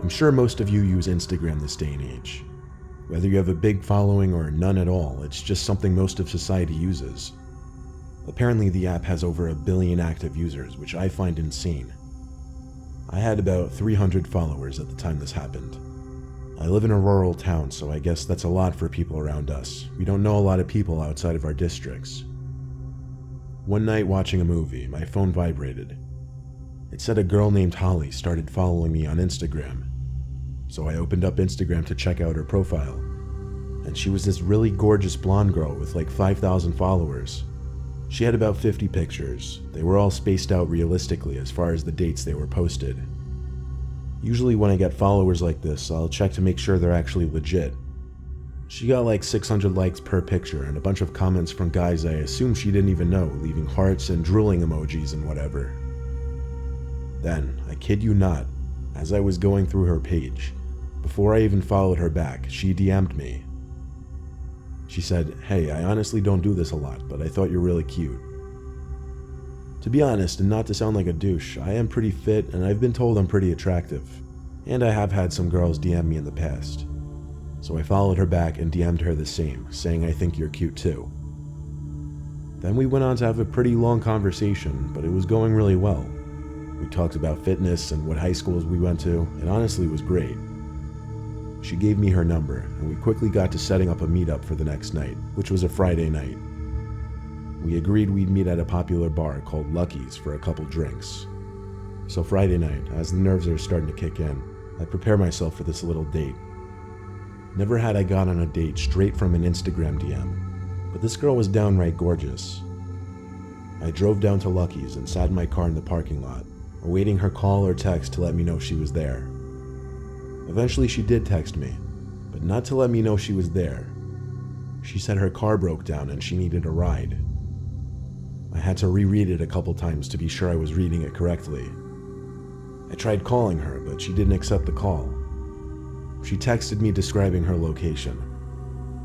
I'm sure most of you use Instagram this day and age. Whether you have a big following or none at all, it's just something most of society uses. Apparently the app has over 1 billion active users, which I find insane. I had about 300 followers at the time this happened. I live in a rural town, so I guess that's a lot for people around us. We don't know a lot of people outside of our districts. One night watching a movie, my phone vibrated. It said a girl named Holly started following me on Instagram. So I opened up Instagram to check out her profile. And she was this really gorgeous blonde girl with like 5,000 followers. She had about 50 pictures. They were all spaced out realistically as far as the dates they were posted. Usually when I get followers like this, I'll check to make sure they're actually legit. She got like 600 likes per picture and a bunch of comments from guys I assume she didn't even know, leaving hearts and drooling emojis and whatever. Then, I kid you not, as I was going through her page, before I even followed her back, she DM'd me. She said, "Hey, I honestly don't do this a lot, but I thought you're really cute." To be honest, and not to sound like a douche, I am pretty fit and I've been told I'm pretty attractive. And I have had some girls DM me in the past. So I followed her back and DM'd her the same, saying I think you're cute too. Then we went on to have a pretty long conversation, but it was going really well. We talked about fitness and what high schools we went to. It honestly was great. She gave me her number, and we quickly got to setting up a meetup for the next night, which was a Friday night. We agreed we'd meet at a popular bar called Lucky's for a couple drinks. So Friday night, as the nerves are starting to kick in, I prepare myself for this little date. Never had I gone on a date straight from an Instagram DM, but this girl was downright gorgeous. I drove down to Lucky's and sat in my car in the parking lot, awaiting her call or text to let me know she was there. Eventually she did text me, but not to let me know she was there. She said her car broke down and she needed a ride. I had to reread it a couple times to be sure I was reading it correctly. I tried calling her, but she didn't accept the call. She texted me describing her location.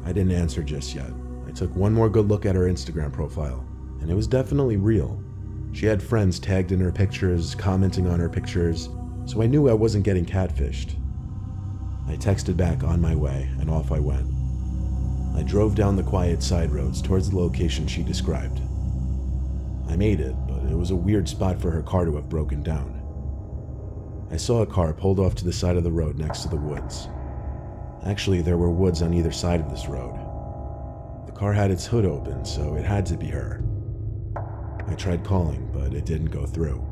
I didn't answer just yet. I took one more good look at her Instagram profile, and it was definitely real. She had friends tagged in her pictures, commenting on her pictures, so I knew I wasn't getting catfished. I texted back on my way, and off I went. I drove down the quiet side roads towards the location she described. I made it, but it was a weird spot for her car to have broken down. I saw a car pulled off to the side of the road next to the woods. Actually, there were woods on either side of this road. The car had its hood open, so it had to be her. I tried calling, but it didn't go through.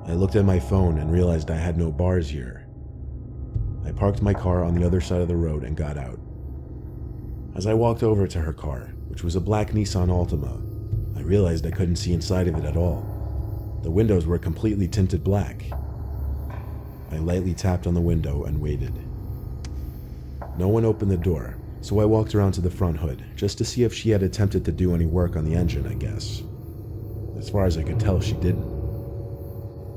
I looked at my phone and realized I had no bars here. I parked my car on the other side of the road and got out. As I walked over to her car, which was a black Nissan Altima, I realized I couldn't see inside of it at all. The windows were completely tinted black. I lightly tapped on the window and waited. No one opened the door, so I walked around to the front hood, just to see if she had attempted to do any work on the engine, I guess. As far as I could tell, she didn't.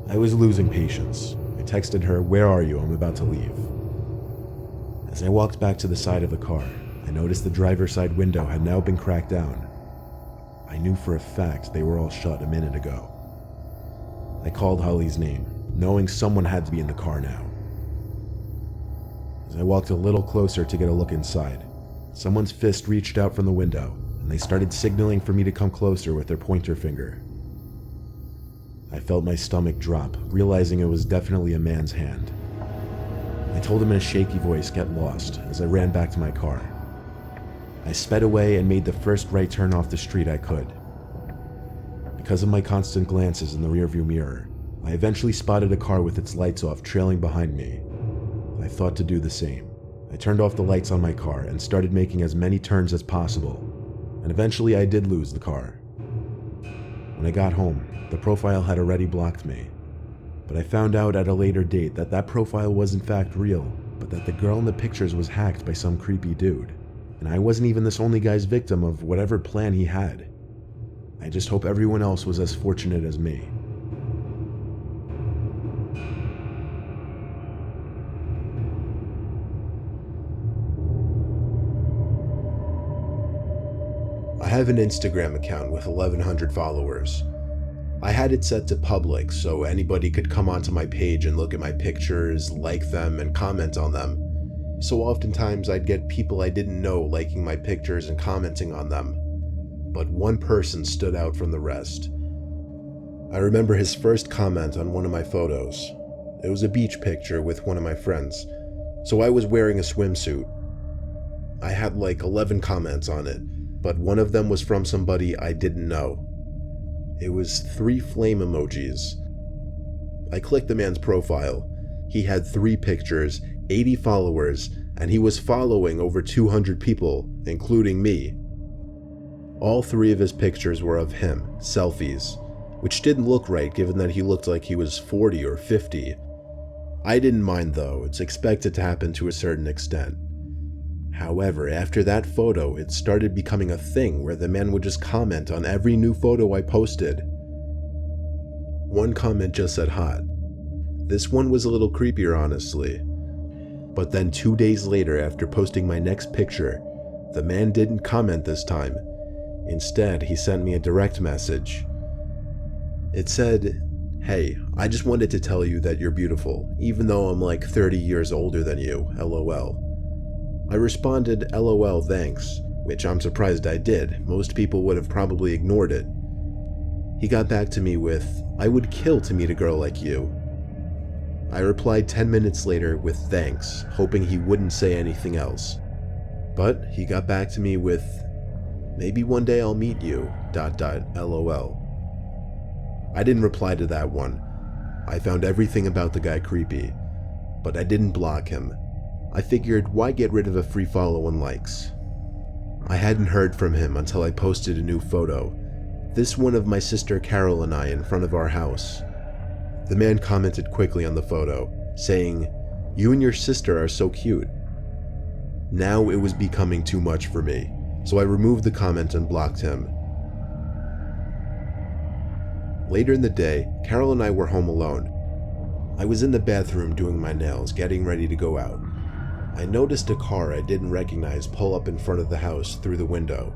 I was losing patience. I texted her, "Where are you? I'm about to leave." As I walked back to the side of the car, I noticed the driver's side window had now been cracked down. I knew for a fact they were all shut a minute ago. I called Holly's name, knowing someone had to be in the car now. As I walked a little closer to get a look inside, someone's fist reached out from the window, and they started signaling for me to come closer with their pointer finger. I felt my stomach drop, realizing it was definitely a man's hand. I told him in a shaky voice, "Get lost," as I ran back to my car. I sped away and made the first right turn off the street I could. Because of my constant glances in the rearview mirror, I eventually spotted a car with its lights off trailing behind me. I thought to do the same. I turned off the lights on my car and started making as many turns as possible, and eventually I did lose the car. When I got home, the profile had already blocked me, but I found out at a later date that that profile was in fact real, but that the girl in the pictures was hacked by some creepy dude, and I wasn't even this only guy's victim of whatever plan he had. I just hope everyone else was as fortunate as me. I have an Instagram account with 1,100 followers. I had it set to public so anybody could come onto my page and look at my pictures, like them, and comment on them. So oftentimes I'd get people I didn't know liking my pictures and commenting on them. But one person stood out from the rest. I remember his first comment on one of my photos. It was a beach picture with one of my friends, so I was wearing a swimsuit. I had like 11 comments on it, but one of them was from somebody I didn't know. It was 3 flame emojis. I clicked the man's profile. He had 3 pictures, 80 followers, and he was following over 200 people, including me. All 3 of his pictures were of him, selfies, which didn't look right given that he looked like he was 40 or 50. I didn't mind though, it's expected to happen to a certain extent. However, after that photo, it started becoming a thing where the man would just comment on every new photo I posted. One comment just said hot. This one was a little creepier, honestly. But then 2 days later, after posting my next picture, the man didn't comment this time. Instead, he sent me a direct message. It said, "Hey, I just wanted to tell you that you're beautiful, even though I'm like 30 years older than you, LOL. I responded, LOL, thanks, which I'm surprised I did. Most people would have probably ignored it. He got back to me with, I would kill to meet a girl like you. I replied 10 minutes later with thanks, hoping he wouldn't say anything else. But he got back to me with, maybe one day I'll meet you, ... LOL. I didn't reply to that one. I found everything about the guy creepy, but I didn't block him. I figured, why get rid of a free follow and likes? I hadn't heard from him until I posted a new photo. This one of my sister Carol and I in front of our house. The man commented quickly on the photo, saying, "You and your sister are so cute." Now it was becoming too much for me, so I removed the comment and blocked him. Later in the day, Carol and I were home alone. I was in the bathroom doing my nails, getting ready to go out. I noticed a car I didn't recognize pull up in front of the house through the window,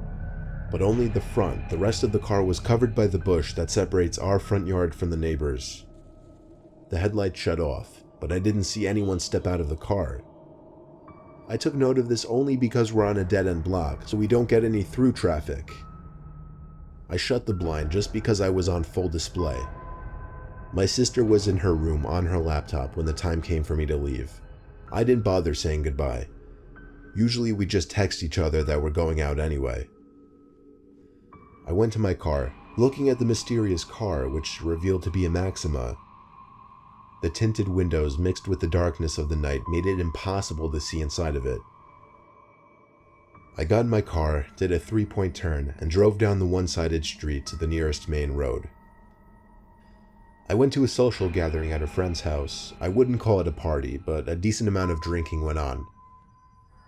but only the front. The rest of the car was covered by the bush that separates our front yard from the neighbors. The headlight shut off, but I didn't see anyone step out of the car. I took note of this only because we're on a dead-end block, so we don't get any through traffic. I shut the blind just because I was on full display. My sister was in her room on her laptop when the time came for me to leave. I didn't bother saying goodbye. Usually we just text each other that we're going out anyway. I went to my car, looking at the mysterious car, which revealed to be a Maxima. The tinted windows mixed with the darkness of the night made it impossible to see inside of it. I got in my car, did a 3-point turn, and drove down the one-sided street to the nearest main road. I went to a social gathering at a friend's house. I wouldn't call it a party, but a decent amount of drinking went on.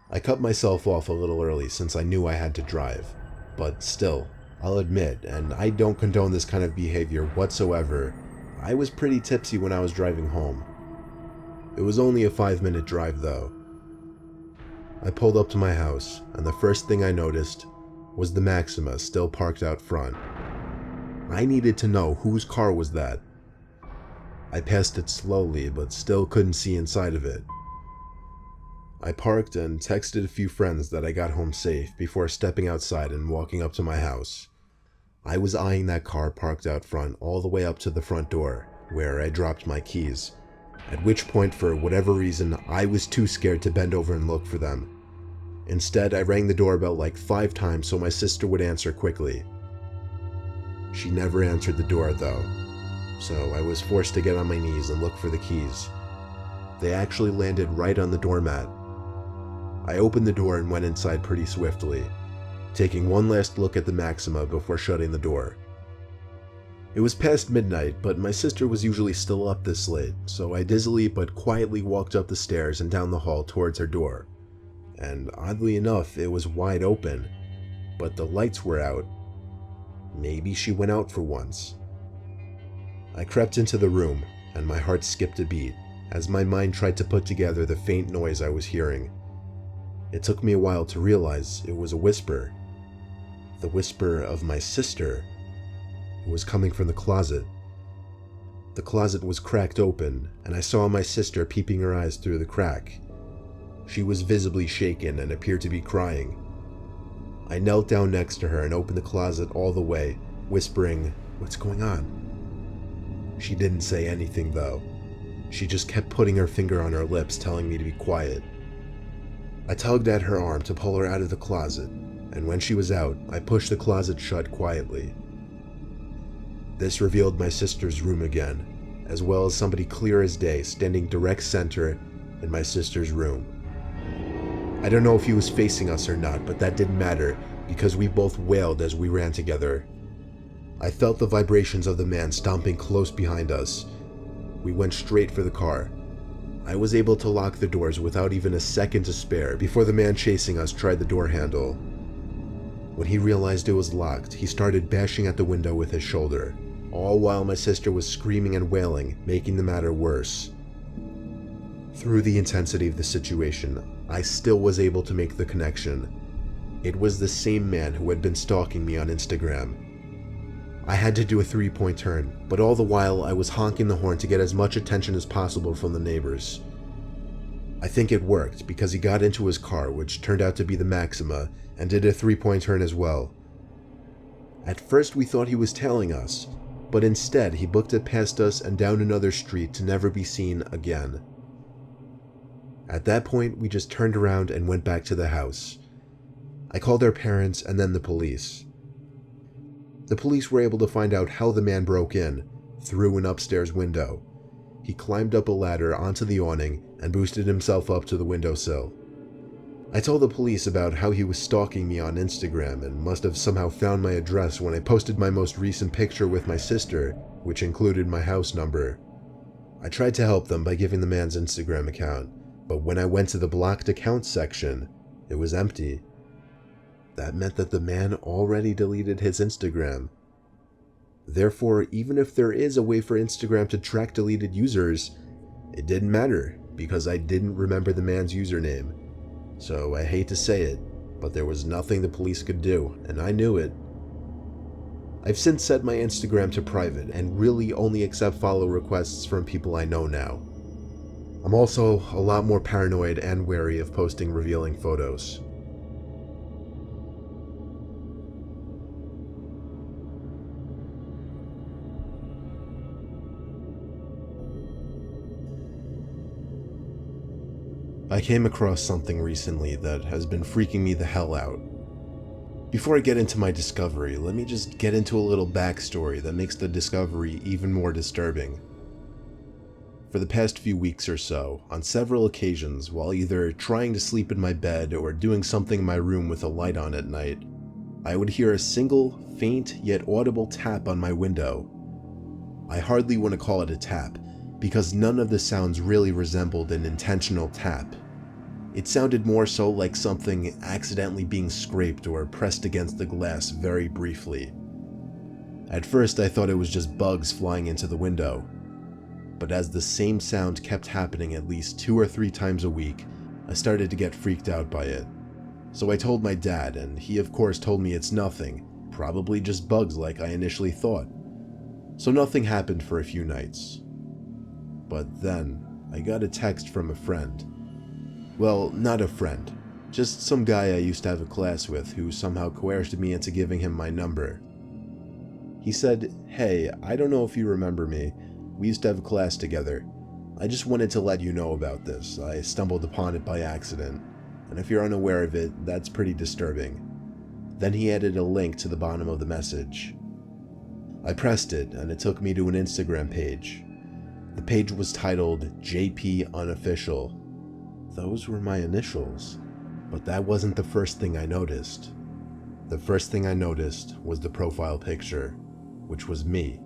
I cut myself off a little early since I knew I had to drive, but still, I'll admit, and I don't condone this kind of behavior whatsoever, I was pretty tipsy when I was driving home. It was only a 5-minute drive though. I pulled up to my house, and the first thing I noticed was the Maxima still parked out front. I needed to know whose car was that. I passed it slowly, but still couldn't see inside of it. I parked and texted a few friends that I got home safe before stepping outside and walking up to my house. I was eyeing that car parked out front all the way up to the front door, where I dropped my keys, at which point, for whatever reason, I was too scared to bend over and look for them. Instead, I rang the doorbell like 5 times so my sister would answer quickly. She never answered the door though, so I was forced to get on my knees and look for the keys. They actually landed right on the doormat. I opened the door and went inside pretty swiftly, taking one last look at the Maxima before shutting the door. It was past midnight, but my sister was usually still up this late, so I dizzily but quietly walked up the stairs and down the hall towards her door. And oddly enough, it was wide open, but the lights were out. Maybe she went out for once. I crept into the room, and my heart skipped a beat as my mind tried to put together the faint noise I was hearing. It took me a while to realize it was a whisper. The whisper of my sister. It was coming from the closet. The closet was cracked open, and I saw my sister peeping her eyes through the crack. She was visibly shaken and appeared to be crying. I knelt down next to her and opened the closet all the way, whispering, "What's going on?" She didn't say anything though. She just kept putting her finger on her lips, telling me to be quiet. I tugged at her arm to pull her out of the closet, and when she was out, I pushed the closet shut quietly. This revealed my sister's room again, as well as somebody clear as day standing direct center in my sister's room. I don't know if he was facing us or not, but that didn't matter because we both wailed as we ran together. I felt the vibrations of the man stomping close behind us. We went straight for the car. I was able to lock the doors without even a second to spare before the man chasing us tried the door handle. When he realized it was locked, he started bashing at the window with his shoulder, all while my sister was screaming and wailing, making the matter worse. Through the intensity of the situation, I still was able to make the connection. It was the same man who had been stalking me on Instagram. I had to do a 3-point turn, but all the while I was honking the horn to get as much attention as possible from the neighbors. I think it worked because he got into his car, which turned out to be the Maxima, and did a 3-point turn as well. At first we thought he was tailing us, but instead he booked it past us and down another street to never be seen again. At that point, we just turned around and went back to the house. I called our parents and then the police. The police were able to find out how the man broke in, through an upstairs window. He climbed up a ladder onto the awning and boosted himself up to the windowsill. I told the police about how he was stalking me on Instagram and must have somehow found my address when I posted my most recent picture with my sister, which included my house number. I tried to help them by giving the man's Instagram account, but when I went to the blocked accounts section, it was empty. That meant that the man already deleted his Instagram. Therefore, even if there is a way for Instagram to track deleted users, it didn't matter because I didn't remember the man's username. So I hate to say it, but there was nothing the police could do, and I knew it. I've since set my Instagram to private and really only accept follow requests from people I know now. I'm also a lot more paranoid and wary of posting revealing photos. I came across something recently that has been freaking me the hell out. Before I get into my discovery, let me just get into a little backstory that makes the discovery even more disturbing. For the past few weeks or so, on several occasions, while either trying to sleep in my bed or doing something in my room with a light on at night, I would hear a single, faint yet audible tap on my window. I hardly want to call it a tap, because none of the sounds really resembled an intentional tap. It sounded more so like something accidentally being scraped or pressed against the glass very briefly. At first I thought it was just bugs flying into the window, but as the same sound kept happening at least 2 or 3 times a week, I started to get freaked out by it. So I told my dad, and he of course told me it's nothing, probably just bugs like I initially thought. So nothing happened for a few nights. But then, I got a text from a friend. Well, not a friend, just some guy I used to have a class with who somehow coerced me into giving him my number. He said, "Hey, I don't know if you remember me. We used to have a class together. I just wanted to let you know about this. I stumbled upon it by accident, and if you're unaware of it, that's pretty disturbing." Then he added a link to the bottom of the message. I pressed it, and it took me to an Instagram page. The page was titled JP Unofficial. Those were my initials, but that wasn't the first thing I noticed. The first thing I noticed was the profile picture, which was me.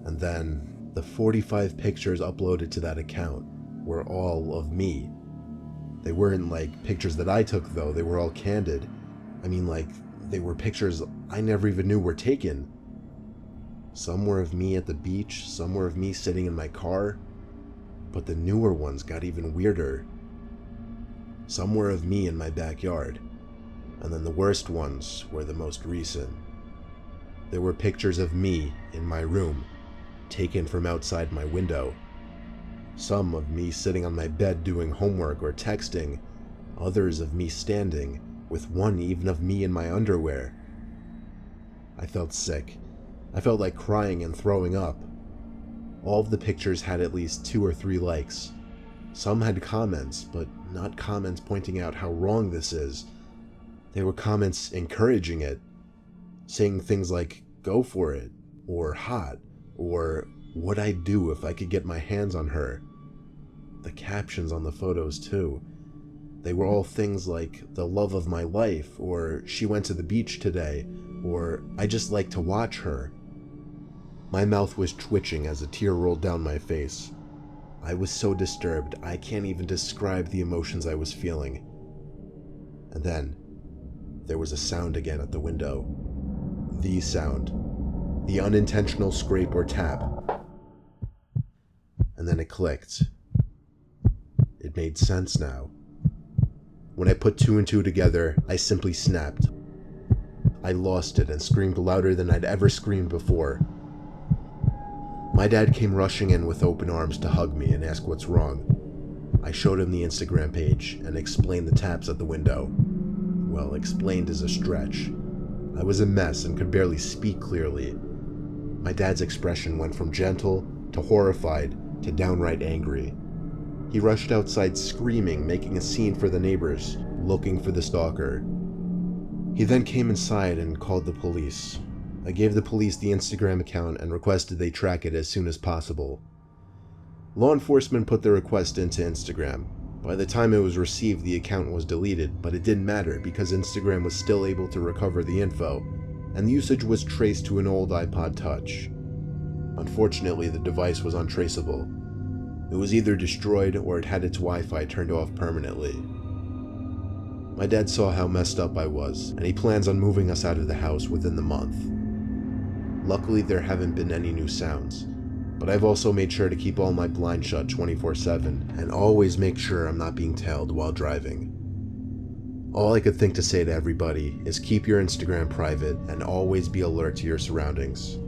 And then the 45 pictures uploaded to that account were all of me. They weren't like pictures that I took though, they were all candid. I mean, like, they were pictures I never even knew were taken. Some were of me at the beach, some were of me sitting in my car, but the newer ones got even weirder. Some were of me in my backyard, and then the worst ones were the most recent. There were pictures of me in my room, taken from outside my window. Some of me sitting on my bed doing homework or texting, others of me standing, with one even of me in my underwear. I felt sick. I felt like crying and throwing up. All of the pictures had at least 2 or 3 likes. Some had comments, but not comments pointing out how wrong this is. They were comments encouraging it, saying things like, "Go for it," or "hot," or "what I'd do if I could get my hands on her." The captions on the photos too. They were all things like "the love of my life," or "she went to the beach today," or "I just like to watch her." My mouth was twitching as a tear rolled down my face. I was so disturbed, I can't even describe the emotions I was feeling. And then, there was a sound again at the window. The sound. The unintentional scrape or tap. And then it clicked. It made sense now. When I put 2 and 2 together, I simply snapped. I lost it and screamed louder than I'd ever screamed before. My dad came rushing in with open arms to hug me and ask what's wrong. I showed him the Instagram page and explained the taps at the window. Well, explained is a stretch. I was a mess and could barely speak clearly. My dad's expression went from gentle to horrified to downright angry. He rushed outside screaming, making a scene for the neighbors, looking for the stalker. He then came inside and called the police. I gave the police the Instagram account and requested they track it as soon as possible. Law enforcement put the request into Instagram. By the time it was received, the account was deleted, but it didn't matter because Instagram was still able to recover the info, and the usage was traced to an old iPod Touch. Unfortunately, the device was untraceable. It was either destroyed or it had its Wi-Fi turned off permanently. My dad saw how messed up I was, and he plans on moving us out of the house within the month. Luckily, there haven't been any new sounds, but I've also made sure to keep all my blinds shut 24/7 and always make sure I'm not being tailed while driving. All I could think to say to everybody is keep your Instagram private and always be alert to your surroundings.